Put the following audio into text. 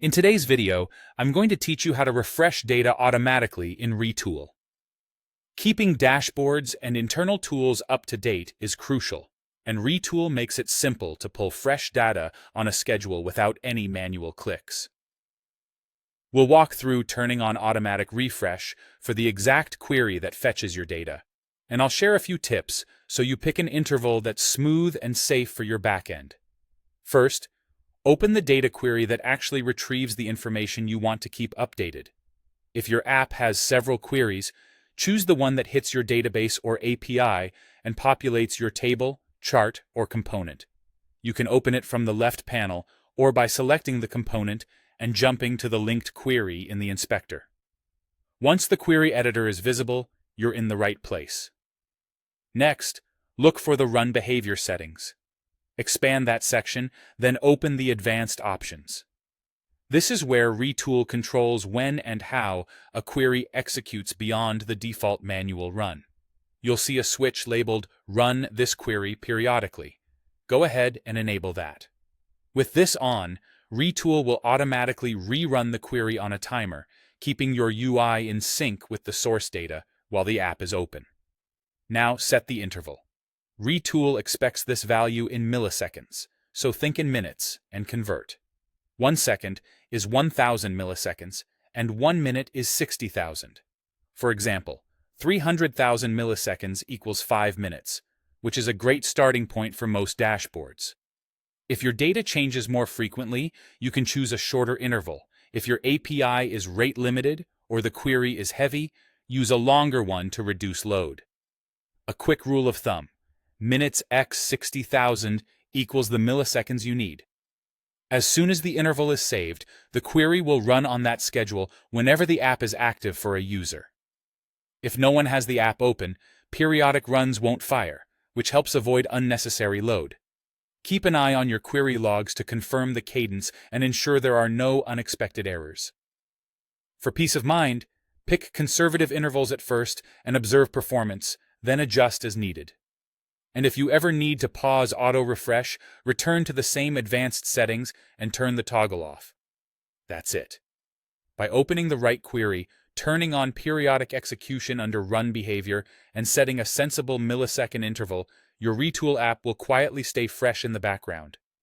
In today's video, I'm going to teach you how to refresh data automatically in Retool. Keeping dashboards and internal tools up to date is crucial, and Retool makes it simple to pull fresh data on a schedule without any manual clicks. We'll walk through turning on automatic refresh for the exact query that fetches your data, and I'll share a few tips so you pick an interval that's smooth and safe for your backend. First, open the data query that actually retrieves the information you want to keep updated. If your app has several queries, choose the one that hits your database or API and populates your table, chart, or component. You can open it from the left panel or by selecting the component and jumping to the linked query in the inspector. Once the query editor is visible, you're in the right place. Next, look for the Run Behavior settings. Expand that section, then open the Advanced options. This is where Retool controls when and how a query executes beyond the default manual run. You'll see a switch labeled Run this query periodically. Go ahead and enable that. With this on, Retool will automatically rerun the query on a timer, keeping your UI in sync with the source data while the app is open. Now set the interval. Retool expects this value in milliseconds, so think in minutes and convert. 1 second is 1,000 milliseconds, and 1 minute is 60,000. For example, 300,000 milliseconds equals 5 minutes, which is a great starting point for most dashboards. If your data changes more frequently, you can choose a shorter interval. If your API is rate limited or the query is heavy, use a longer one to reduce load. A quick rule of thumb: minutes x 60,000 equals the milliseconds you need. As soon as the interval is saved, the query will run on that schedule whenever the app is active for a user. If no one has the app open, periodic runs won't fire, which helps avoid unnecessary load. Keep an eye on your query logs to confirm the cadence and ensure there are no unexpected errors. For peace of mind, pick conservative intervals at first and observe performance, then adjust as needed. And if you ever need to pause auto-refresh, return to the same advanced settings and turn the toggle off. That's it. By opening the right query, turning on periodic execution under Run Behavior, and setting a sensible millisecond interval, your Retool app will quietly stay fresh in the background.